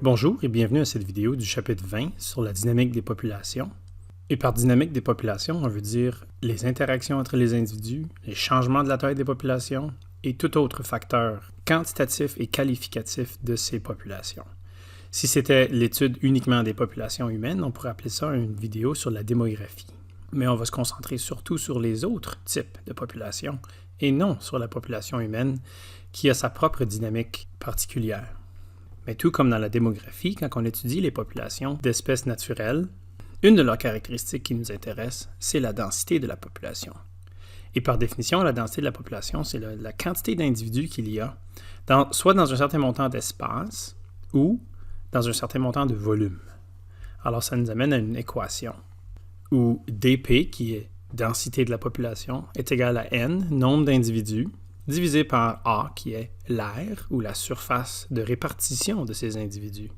Bonjour et bienvenue à cette vidéo du chapitre 20 sur la dynamique des populations. Et par dynamique des populations, on veut dire les interactions entre les individus, les changements de la taille des populations et tout autre facteur quantitatif et qualificatif de ces populations. Si c'était l'étude uniquement des populations humaines, on pourrait appeler ça une vidéo sur la démographie. Mais on va se concentrer surtout sur les autres types de populations et non sur la population humaine qui a sa propre dynamique particulière. Mais tout comme dans la démographie, quand on étudie les populations d'espèces naturelles, une de leurs caractéristiques qui nous intéresse, c'est la densité de la population. Et par définition, la densité de la population, c'est la quantité d'individus qu'il y a, soit dans un certain montant d'espace ou dans un certain montant de volume. Alors ça nous amène à une équation où dP, qui est densité de la population, est égal à N, nombre d'individus, divisé par A, qui est l'aire ou la surface de répartition de ces individus.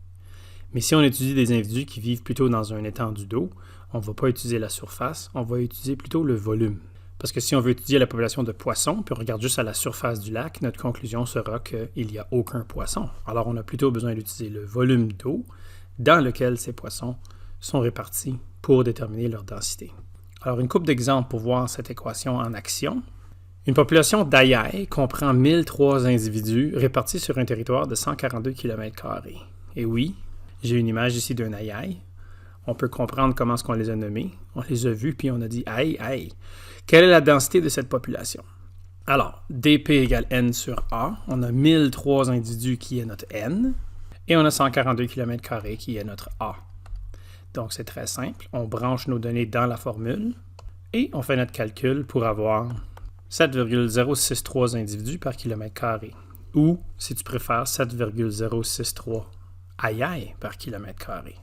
Mais si on étudie des individus qui vivent plutôt dans un étendue d'eau, on ne va pas utiliser la surface, on va utiliser plutôt le volume. Parce que si on veut étudier la population de poissons, puis on regarde juste à la surface du lac, notre conclusion sera qu'il n'y a aucun poisson. Alors on a plutôt besoin d'utiliser le volume d'eau dans lequel ces poissons sont répartis pour déterminer leur densité. Alors une couple d'exemples pour voir cette équation en action. Une population d'Aïaï comprend 1003 individus répartis sur un territoire de 142 km². Et oui, j'ai une image ici d'un Aïaï. On peut comprendre comment est-ce qu'on les a nommés. On les a vus, puis on a dit « Aïe, aïe ». Quelle est la densité de cette population? Alors, dP égale N sur A. On a 1003 individus qui est notre N. Et on a 142 km² qui est notre A. Donc, c'est très simple. On branche nos données dans la formule et on fait notre calcul pour avoir 7,063 individus par kilomètre carré. Ou, si tu préfères, 7,063 Aïaï par kilomètre carré.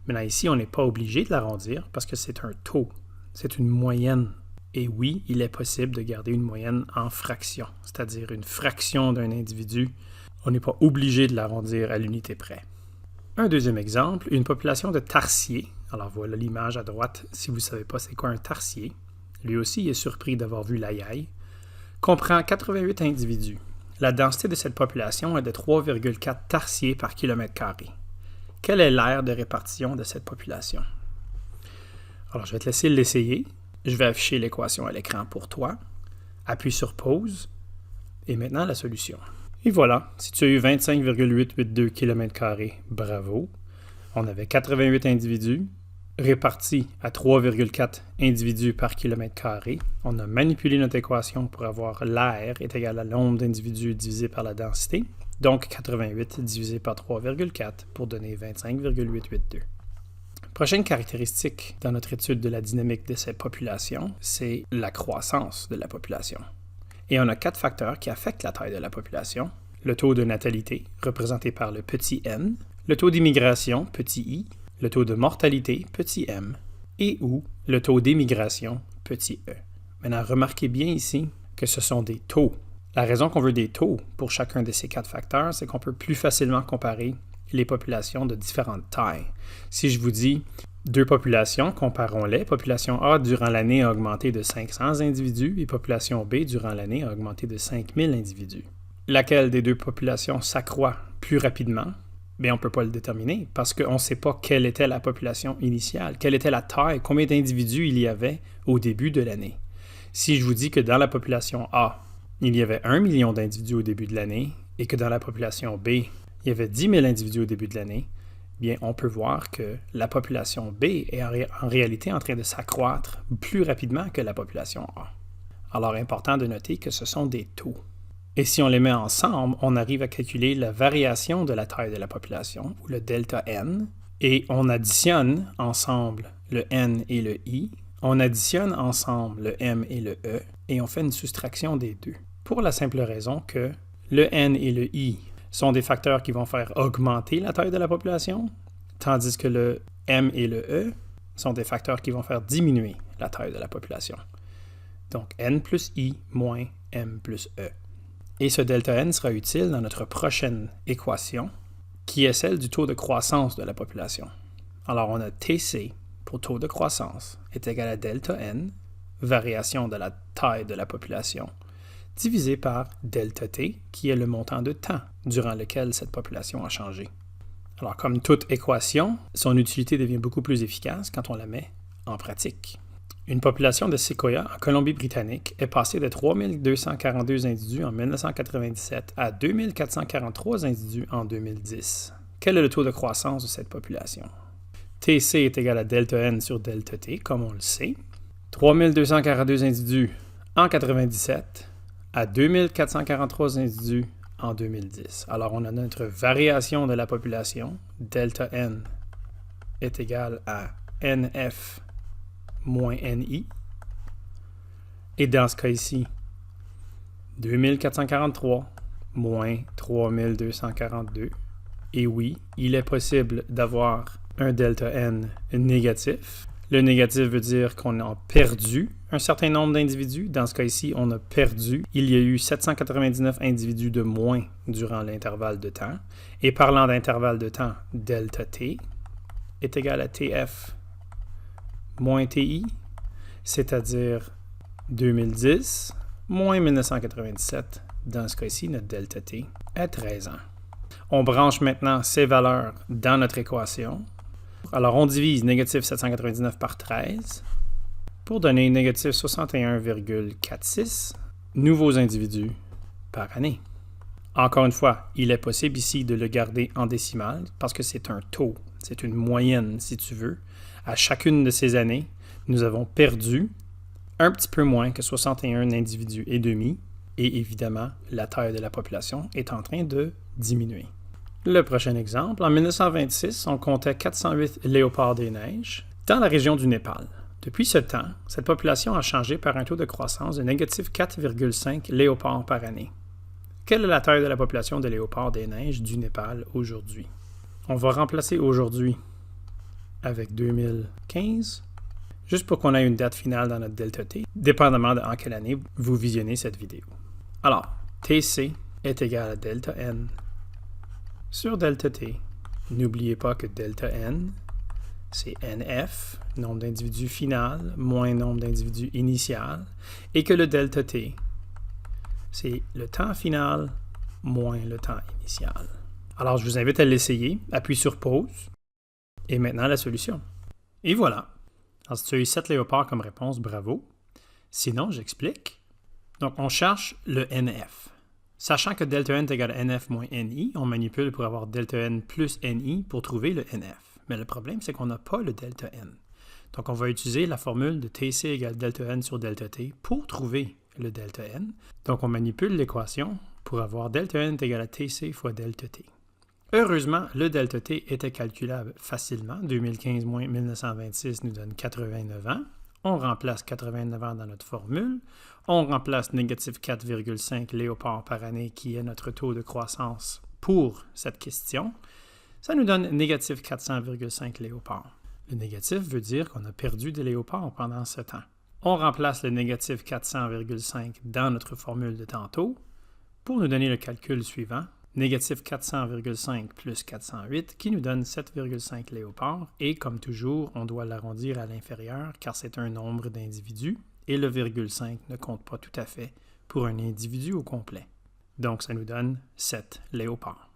Maintenant, ici, on n'est pas obligé de l'arrondir parce que c'est un taux. C'est une moyenne. Et oui, il est possible de garder une moyenne en fraction, c'est-à-dire une fraction d'un individu. On n'est pas obligé de l'arrondir à l'unité près. Un deuxième exemple, une population de tarsiers. Alors voilà l'image à droite, si vous ne savez pas c'est quoi un tarsier. Lui aussi est surpris d'avoir vu l'Aïaï, comprend 88 individus. La densité de cette population est de 3,4 tarsiers par kilomètre carré. Quelle est l'aire de répartition de cette population? Alors, je vais te laisser l'essayer. Je vais afficher l'équation à l'écran pour toi. Appuie sur pause. Et maintenant, la solution. Et voilà, si tu as eu 25,882 km², bravo. On avait 88 individus. Répartis à 3,4 individus par kilomètre carré. On a manipulé notre équation pour avoir l'aire est égal à le nombre d'individus divisé par la densité, donc 88 divisé par 3,4 pour donner 25,882. Prochaine caractéristique dans notre étude de la dynamique de ces populations, c'est la croissance de la population. Et on a 4 facteurs qui affectent la taille de la population. Le taux de natalité, représenté par le petit n, le taux d'immigration, petit i, le taux de mortalité, petit m, et ou le taux d'émigration, petit e. Maintenant, remarquez bien ici que ce sont des taux. La raison qu'on veut des taux pour chacun de ces 4 facteurs, c'est qu'on peut plus facilement comparer les populations de différentes tailles. Si je vous dis 2 populations, comparons-les. Population A durant l'année a augmenté de 500 individus et population B durant l'année a augmenté de 5000 individus. Laquelle des 2 populations s'accroît plus rapidement? Bien, on ne peut pas le déterminer parce qu'on ne sait pas quelle était la population initiale, quelle était la taille, combien d'individus il y avait au début de l'année. Si je vous dis que dans la population A, il y avait 1 million d'individus au début de l'année et que dans la population B, il y avait 10 000 individus au début de l'année, bien, on peut voir que la population B est en réalité en train de s'accroître plus rapidement que la population A. Alors, important de noter que ce sont des taux. Et si on les met ensemble, on arrive à calculer la variation de la taille de la population, ou le delta n, et on additionne ensemble le n et le i, on additionne ensemble le m et le e, et on fait une soustraction des deux. Pour la simple raison que le n et le i sont des facteurs qui vont faire augmenter la taille de la population, tandis que le m et le e sont des facteurs qui vont faire diminuer la taille de la population. Donc n plus i moins m plus e. Et ce delta n sera utile dans notre prochaine équation, qui est celle du taux de croissance de la population. Alors, on a TC pour taux de croissance est égal à delta n, variation de la taille de la population, divisé par delta t, qui est le montant de temps durant lequel cette population a changé. Alors, comme toute équation, son utilité devient beaucoup plus efficace quand on la met en pratique. Une population de séquoias en Colombie-Britannique est passée de 3242 individus en 1997 à 2443 individus en 2010. Quel est le taux de croissance de cette population? TC est égal à delta N sur delta T, comme on le sait. 3242 individus en 1997 à 2443 individus en 2010. Alors, on a notre variation de la population. Delta N est égal à NF moins NI. Et dans ce cas ici, 2443 moins 3242. Et oui, il est possible d'avoir un delta N négatif. Le négatif veut dire qu'on a perdu un certain nombre d'individus. Dans ce cas ici, on a perdu. Il y a eu 799 individus de moins durant l'intervalle de temps. Et parlant d'intervalle de temps, delta T est égal à TF moins TI, c'est-à-dire 2010 moins 1997. Dans ce cas-ci, notre delta T est 13 ans. On branche maintenant ces valeurs dans notre équation. Alors, on divise négatif 799 par 13 pour donner négatif 61,46 nouveaux individus par année. Encore une fois, il est possible ici de le garder en décimale parce que c'est un taux, c'est une moyenne si tu veux. À chacune de ces années, nous avons perdu un petit peu moins que 61 individus et demi et évidemment, la taille de la population est en train de diminuer. Le prochain exemple, en 1926, on comptait 408 léopards des neiges dans la région du Népal. Depuis ce temps, cette population a changé par un taux de croissance de négatif 4,5 léopards par année. Quelle est la taille de la population de léopards des neiges du Népal aujourd'hui? On va remplacer aujourd'hui avec 2015, juste pour qu'on ait une date finale dans notre delta T, dépendamment de en quelle année vous visionnez cette vidéo. Alors, TC est égal à delta N sur delta T. N'oubliez pas que delta N, c'est NF, nombre d'individus final, moins nombre d'individus initial, et que le delta T, c'est le temps final moins le temps initial. Alors, je vous invite à l'essayer. Appuie sur pause. Et maintenant, la solution. Et voilà. Alors, si tu as eu 7 léopards comme réponse, bravo. Sinon, j'explique. Donc, on cherche le NF. Sachant que delta N est égal à NF moins NI, on manipule pour avoir delta N plus NI pour trouver le NF. Mais le problème, c'est qu'on n'a pas le delta N. Donc, on va utiliser la formule de TC égale delta N sur delta T pour trouver le delta N. Donc, on manipule l'équation pour avoir delta N est égal à TC fois delta T. Heureusement, le delta T était calculable facilement. 2015 moins 1926 nous donne 89 ans. On remplace 89 ans dans notre formule. On remplace négatif 4,5 léopards par année qui est notre taux de croissance pour cette question. Ça nous donne négatif 400,5 léopards. Le négatif veut dire qu'on a perdu des léopards pendant ce temps. On remplace le négatif 400,5 dans notre formule de tantôt pour nous donner le calcul suivant. Négatif 400,5 plus 408 qui nous donne 7,5 léopards et comme toujours, on doit l'arrondir à l'inférieur car c'est un nombre d'individus et le virgule 5 ne compte pas tout à fait pour un individu au complet. Donc ça nous donne 7 léopards.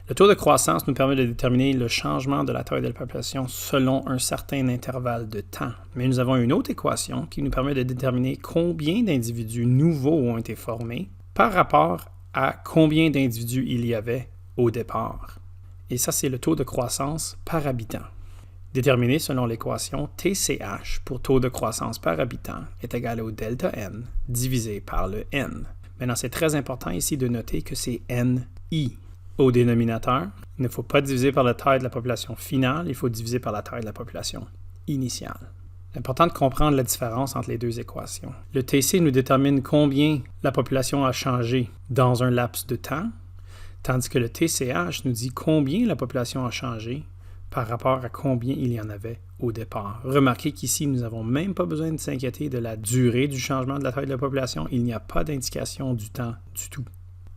Le taux de croissance nous permet de déterminer le changement de la taille de la population selon un certain intervalle de temps. Mais nous avons une autre équation qui nous permet de déterminer combien d'individus nouveaux ont été formés par rapport à combien d'individus il y avait au départ. Et ça, c'est le taux de croissance par habitant. Déterminé selon l'équation TCH pour taux de croissance par habitant est égal au delta N divisé par le N. Maintenant, c'est très important ici de noter que c'est NI. Au dénominateur, il ne faut pas diviser par la taille de la population finale, il faut diviser par la taille de la population initiale. C'est important de comprendre la différence entre les deux équations. Le TC nous détermine combien la population a changé dans un laps de temps, tandis que le TCH nous dit combien la population a changé par rapport à combien il y en avait au départ. Remarquez qu'ici, nous n'avons même pas besoin de s'inquiéter de la durée du changement de la taille de la population. Il n'y a pas d'indication du temps du tout.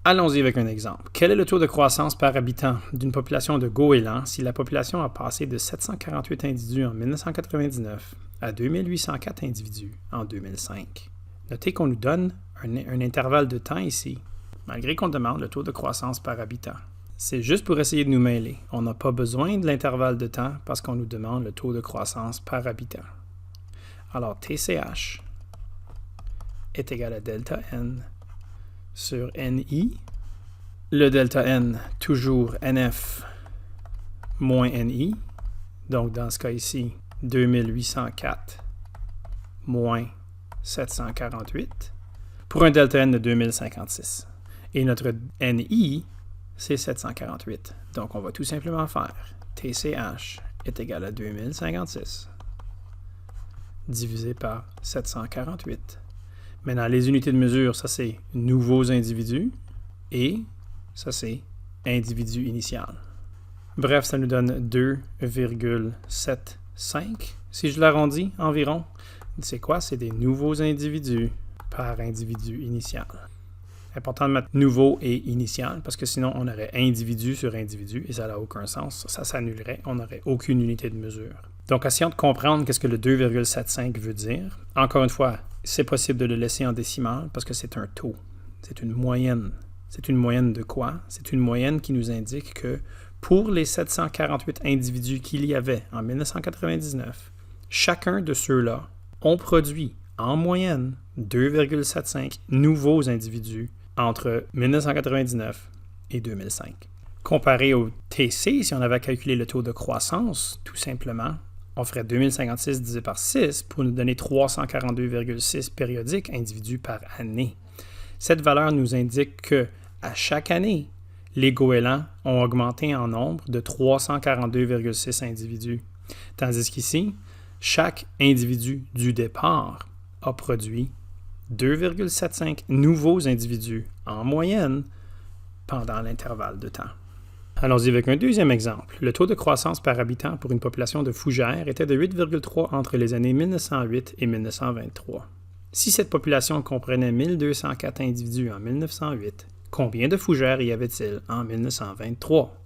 Allons-y avec un exemple. Quel est le taux de croissance par habitant d'une population de goélands si la population a passé de 748 individus en 1999 à 2804 individus en 2005? Notez qu'on nous donne un intervalle de temps ici, malgré qu'on demande le taux de croissance par habitant. c'est juste pour essayer de nous mêler. On n'a pas besoin de l'intervalle de temps parce qu'on nous demande le taux de croissance par habitant. Alors, TCH est égal à delta N sur NI. Le delta N, toujours NF moins NI. Donc, dans ce cas ici, 2804 moins 748 pour un delta N de 2056. Et notre NI, c'est 748. Donc, on va tout simplement faire TCH est égal à 2056 divisé par 748. Maintenant, les unités de mesure, ça c'est nouveaux individus et ça c'est individu initial. Bref, ça nous donne 2,75 si je l'arrondis environ. C'est quoi? C'est des nouveaux individus par individu initial. Important de mettre nouveau et initial parce que sinon on aurait individu sur individu et ça n'a aucun sens. Ça s'annulerait. On n'aurait aucune unité de mesure. Donc, essayons de comprendre qu'est-ce que le 2,75 veut dire. Encore une fois, c'est possible de le laisser en décimale parce que c'est un taux. C'est une moyenne. C'est une moyenne de quoi? C'est une moyenne qui nous indique que pour les 748 individus qu'il y avait en 1999, chacun de ceux-là ont produit en moyenne 2,75 nouveaux individus entre 1999 et 2005. Comparé au TC, si on avait calculé le taux de croissance, tout simplement, on ferait 2056 divisé par 6 pour nous donner 342,6 périodiques individus par année. Cette valeur nous indique que à chaque année, les goélands ont augmenté en nombre de 342,6 individus. Tandis qu'ici, chaque individu du départ a produit 2,75 nouveaux individus en moyenne pendant l'intervalle de temps. Allons-y avec un deuxième exemple. Le taux de croissance par habitant pour une population de fougères était de 8,3 entre les années 1908 et 1923. Si cette population comprenait 1204 individus en 1908, combien de fougères y avait-il en 1923?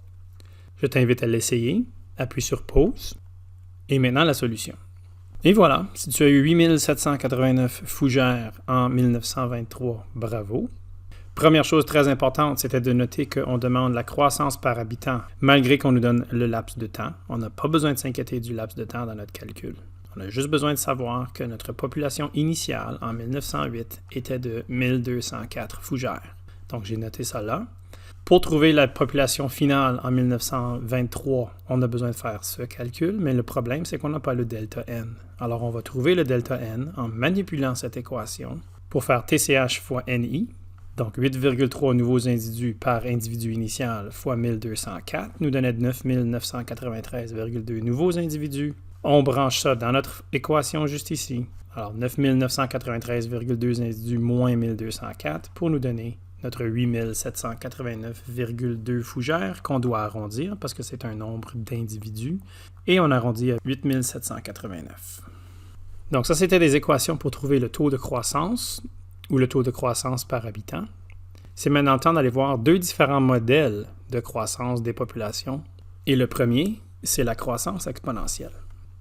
Je t'invite à l'essayer, appuie sur pause, et maintenant la solution. Et voilà, si tu as eu 8789 fougères en 1923, bravo. Première chose très importante, c'était de noter qu'on demande la croissance par habitant, malgré qu'on nous donne le laps de temps. On n'a pas besoin de s'inquiéter du laps de temps dans notre calcul. On a juste besoin de savoir que notre population initiale en 1908 était de 1204 fougères. Donc, j'ai noté ça là. Pour trouver la population finale en 1923, on a besoin de faire ce calcul, mais le problème, c'est qu'on n'a pas le delta N. Alors, on va trouver le delta N en manipulant cette équation pour faire TCH fois NI. Donc, 8,3 nouveaux individus par individu initial fois 1204 nous donnait 9993,2 nouveaux individus. On branche ça dans notre équation juste ici. Alors, 9993,2 individus moins 1204 pour nous donner notre 8789,2 fougères qu'on doit arrondir parce que c'est un nombre d'individus. Et on arrondit à 8789. Donc, ça, c'était des équations pour trouver le taux de croissance ou le taux de croissance par habitant. C'est maintenant le temps d'aller voir deux différents modèles de croissance des populations. Et le premier, c'est la croissance exponentielle.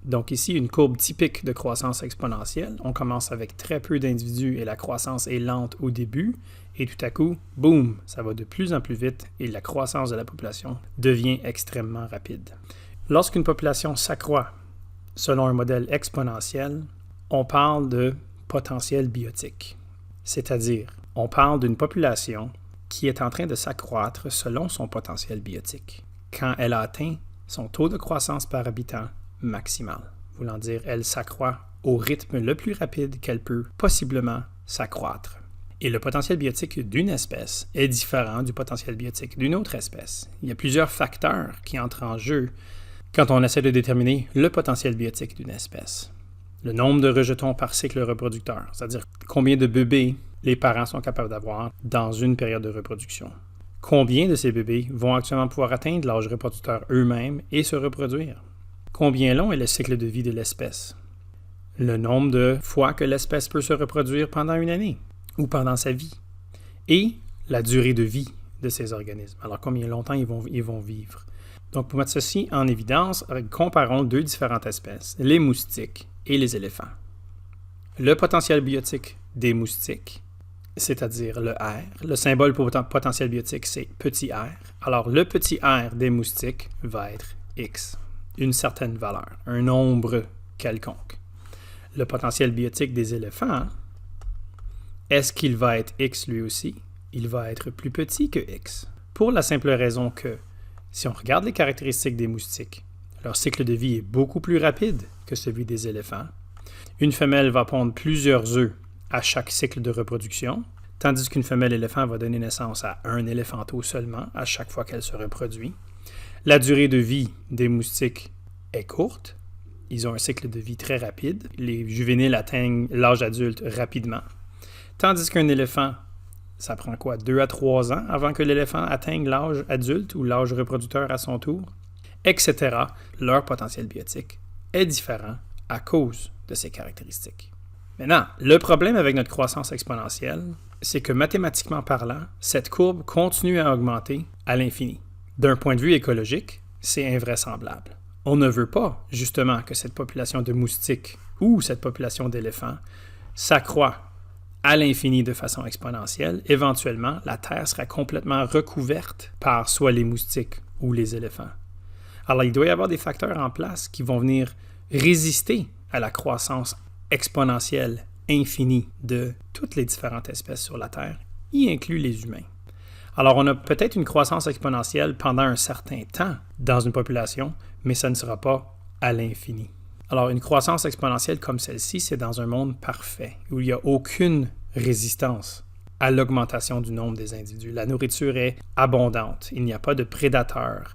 Donc ici, une courbe typique de croissance exponentielle. On commence avec très peu d'individus et la croissance est lente au début. Et tout à coup, boum, ça va de plus en plus vite et la croissance de la population devient extrêmement rapide. Lorsqu'une population s'accroît selon un modèle exponentiel, on parle de potentiel biotique. C'est-à-dire, on parle d'une population qui est en train de s'accroître selon son potentiel biotique, quand elle a atteint son taux de croissance par habitant maximal. Voulant dire, elle s'accroît au rythme le plus rapide qu'elle peut possiblement s'accroître. Et le potentiel biotique d'une espèce est différent du potentiel biotique d'une autre espèce. Il y a plusieurs facteurs qui entrent en jeu quand on essaie de déterminer le potentiel biotique d'une espèce. Le nombre de rejetons par cycle reproducteur, c'est-à-dire combien de bébés les parents sont capables d'avoir dans une période de reproduction. Combien de ces bébés vont actuellement pouvoir atteindre l'âge reproducteur eux-mêmes et se reproduire? Combien long est le cycle de vie de l'espèce? Le nombre de fois que l'espèce peut se reproduire pendant une année ou pendant sa vie? Et la durée de vie de ces organismes. Alors, combien longtemps ils vont vivre? Donc, pour mettre ceci en évidence, comparons deux différentes espèces, les moustiques et les éléphants. Le potentiel biotique des moustiques c'est-à-dire le R. Le symbole pour potentiel biotique, c'est petit r. Alors, le petit r des moustiques va être x, une certaine valeur, un nombre quelconque. Le potentiel biotique des éléphants, est-ce qu'il va être x lui aussi? Il va être plus petit que x. Pour la simple raison que, si on regarde les caractéristiques des moustiques, leur cycle de vie est beaucoup plus rapide que celui des éléphants. Une femelle va pondre plusieurs œufs à chaque cycle de reproduction, tandis qu'une femelle éléphant va donner naissance à un éléphanteau seulement à chaque fois qu'elle se reproduit. La durée de vie des moustiques est courte. Ils ont un cycle de vie très rapide. Les juvéniles atteignent l'âge adulte rapidement. Tandis qu'un éléphant, ça prend quoi, 2 à 3 ans avant que l'éléphant atteigne l'âge adulte ou l'âge reproducteur à son tour, etc. Leur potentiel biotique est différent à cause de ces caractéristiques. Maintenant, le problème avec notre croissance exponentielle, c'est que mathématiquement parlant, cette courbe continue à augmenter à l'infini. D'un point de vue écologique, c'est invraisemblable. On ne veut pas, justement, que cette population de moustiques ou cette population d'éléphants s'accroît à l'infini de façon exponentielle. Éventuellement, la Terre sera complètement recouverte par soit les moustiques ou les éléphants. Alors, il doit y avoir des facteurs en place qui vont venir résister à la croissance exponentielle infinie de toutes les différentes espèces sur la Terre, y inclut les humains. Alors, on a peut-être une croissance exponentielle pendant un certain temps dans une population, mais ça ne sera pas à l'infini. Alors, une croissance exponentielle comme celle-ci, c'est dans un monde parfait, où il n'y a aucune résistance à l'augmentation du nombre des individus. La nourriture est abondante, il n'y a pas de prédateurs,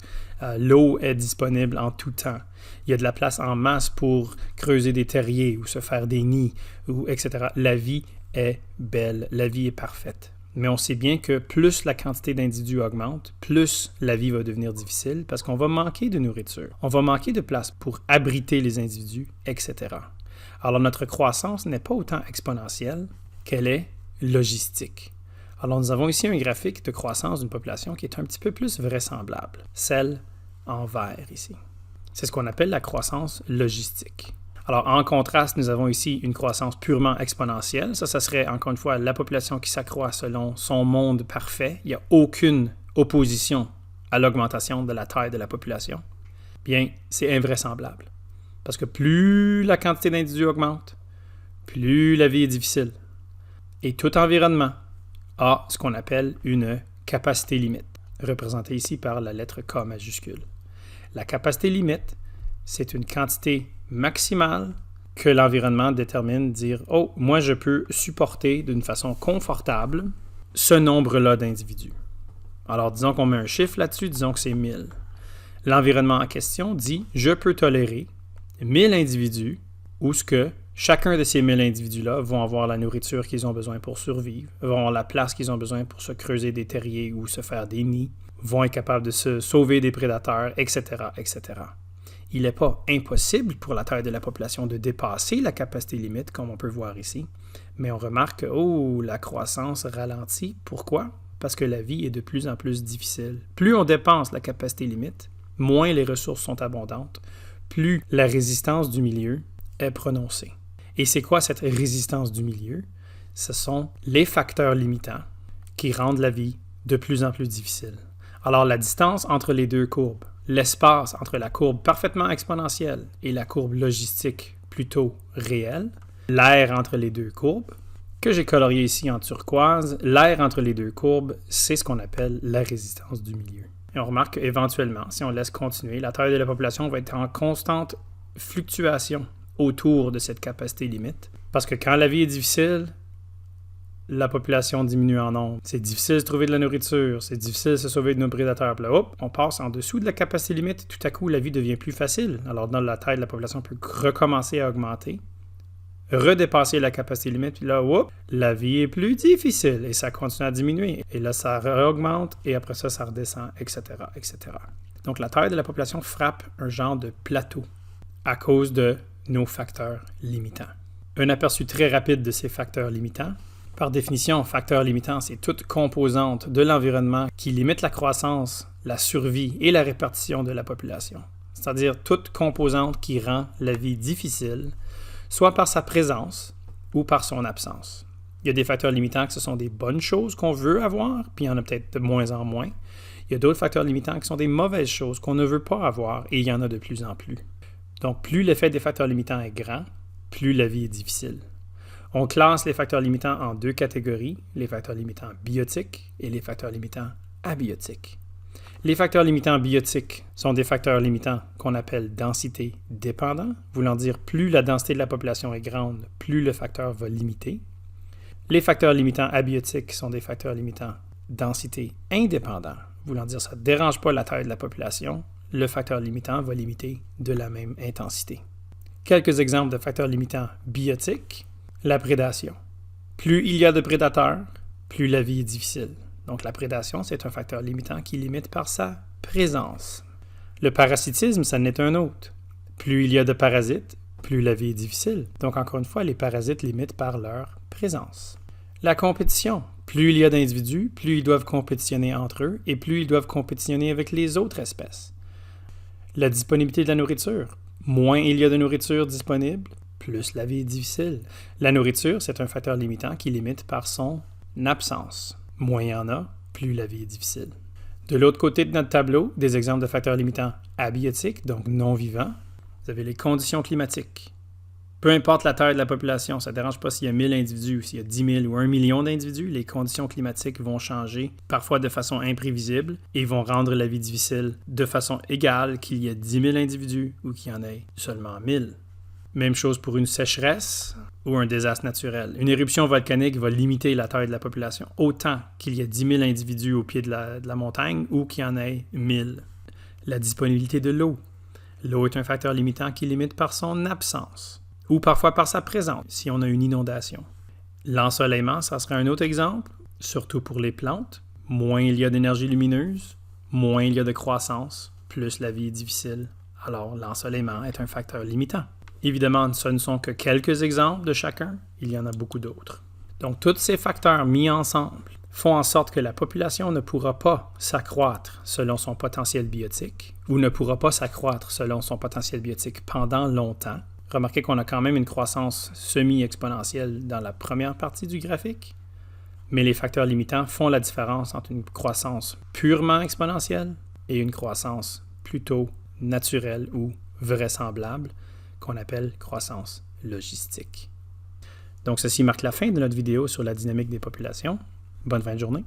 l'eau est disponible en tout temps. Il y a de la place en masse pour creuser des terriers ou se faire des nids, etc. La vie est belle, la vie est parfaite. Mais on sait bien que plus la quantité d'individus augmente, plus la vie va devenir difficile parce qu'on va manquer de nourriture. On va manquer de place pour abriter les individus, etc. Alors notre croissance n'est pas autant exponentielle qu'elle est logistique. Alors nous avons ici un graphique de croissance d'une population qui est un petit peu plus vraisemblable, celle en vert ici. C'est ce qu'on appelle la croissance logistique. Alors, en contraste, nous avons ici une croissance purement exponentielle. Ça serait, encore une fois, la population qui s'accroît selon son monde parfait. Il n'y a aucune opposition à l'augmentation de la taille de la population. Bien, c'est invraisemblable. Parce que plus la quantité d'individus augmente, plus la vie est difficile. Et tout environnement a ce qu'on appelle une capacité limite, représentée ici par la lettre K majuscule. La capacité limite, c'est une quantité maximale que l'environnement détermine, dire « Oh, moi je peux supporter d'une façon confortable ce nombre-là d'individus. » Alors disons qu'on met un chiffre là-dessus, disons que c'est 1000. L'environnement en question dit « Je peux tolérer 1000 individus où ce que chacun de ces 1000 individus-là vont avoir la nourriture qu'ils ont besoin pour survivre, vont avoir la place qu'ils ont besoin pour se creuser des terriers ou se faire des nids, vont être capables de se sauver des prédateurs, etc., etc. » Il n'est pas impossible pour la taille de la population de dépasser la capacité limite, comme on peut voir ici, mais on remarque que la croissance ralentit. Pourquoi? Parce que la vie est de plus en plus difficile. Plus on dépense la capacité limite, moins les ressources sont abondantes, plus la résistance du milieu est prononcée. Et c'est quoi cette résistance du milieu? Ce sont les facteurs limitants qui rendent la vie de plus en plus difficile. Alors la distance entre les deux courbes, l'espace entre la courbe parfaitement exponentielle et la courbe logistique plutôt réelle, l'air entre les deux courbes, que j'ai colorié ici en turquoise, l'air entre les deux courbes, c'est ce qu'on appelle la résistance du milieu. Et on remarque qu'éventuellement, si on laisse continuer, la taille de la population va être en constante fluctuation autour de cette capacité limite. Parce que quand la vie est difficile, la population diminue en nombre. C'est difficile de trouver de la nourriture, c'est difficile de se sauver de nos prédateurs. Puis là, hop, on passe en dessous de la capacité limite, tout à coup, la vie devient plus facile. Alors, dans la taille de la population peut recommencer à augmenter, redépasser la capacité limite, puis là, hop, la vie est plus difficile et ça continue à diminuer. Et là, ça augmente et après ça, ça redescend, etc., etc. Donc, la taille de la population frappe un genre de plateau à cause de nos facteurs limitants. Un aperçu très rapide de ces facteurs limitants. Par définition, facteur limitant, c'est toute composante de l'environnement qui limite la croissance, la survie et la répartition de la population. C'est-à-dire toute composante qui rend la vie difficile, soit par sa présence ou par son absence. Il y a des facteurs limitants que ce sont des bonnes choses qu'on veut avoir, puis il y en a peut-être de moins en moins. Il y a d'autres facteurs limitants qui sont des mauvaises choses qu'on ne veut pas avoir, et il y en a de plus en plus. Donc, plus l'effet des facteurs limitants est grand, plus la vie est difficile. On classe les facteurs limitants en 2 catégories, les facteurs limitants biotiques et les facteurs limitants abiotiques. Les facteurs limitants biotiques sont des facteurs limitants qu'on appelle densité dépendants, voulant dire plus la densité de la population est grande, plus le facteur va limiter. Les facteurs limitants abiotiques sont des facteurs limitants densité indépendants, voulant dire ça ne dérange pas la taille de la population, le facteur limitant va limiter de la même intensité. Quelques exemples de facteurs limitants biotiques. La prédation. Plus il y a de prédateurs, plus la vie est difficile. Donc la prédation, c'est un facteur limitant qui limite par sa présence. Le parasitisme, ça en est un autre. Plus il y a de parasites, plus la vie est difficile. Donc encore une fois, les parasites limitent par leur présence. La compétition. Plus il y a d'individus, plus ils doivent compétitionner entre eux et plus ils doivent compétitionner avec les autres espèces. La disponibilité de la nourriture. Moins il y a de nourriture disponible, plus la vie est difficile. La nourriture, c'est un facteur limitant qui limite par son absence. Moins il y en a, plus la vie est difficile. De l'autre côté de notre tableau, des exemples de facteurs limitants abiotiques, donc non vivants. Vous avez les conditions climatiques. Peu importe la taille de la population, ça ne dérange pas s'il y a 1000 individus ou s'il y a 10 000 ou 1 million d'individus, les conditions climatiques vont changer, parfois de façon imprévisible, et vont rendre la vie difficile de façon égale qu'il y ait 10 000 individus ou qu'il y en ait seulement 1000. Même chose pour une sécheresse ou un désastre naturel. Une éruption volcanique va limiter la taille de la population, autant qu'il y ait 10 000 individus au pied de la montagne ou qu'il y en ait 1000. La disponibilité de l'eau. L'eau est un facteur limitant qui limite par son absence, ou parfois par sa présence, si on a une inondation. L'ensoleillement, ça serait un autre exemple, surtout pour les plantes. Moins il y a d'énergie lumineuse, moins il y a de croissance, plus la vie est difficile. Alors, l'ensoleillement est un facteur limitant. Évidemment, ce ne sont que quelques exemples de chacun, il y en a beaucoup d'autres. Donc, tous ces facteurs mis ensemble font en sorte que la population ne pourra pas s'accroître selon son potentiel biotique ou ne pourra pas s'accroître selon son potentiel biotique pendant longtemps. Remarquez qu'on a quand même une croissance semi-exponentielle dans la première partie du graphique, mais les facteurs limitants font la différence entre une croissance purement exponentielle et une croissance plutôt naturelle ou vraisemblable, qu'on appelle croissance logistique. Donc, ceci marque la fin de notre vidéo sur la dynamique des populations. Bonne fin de journée.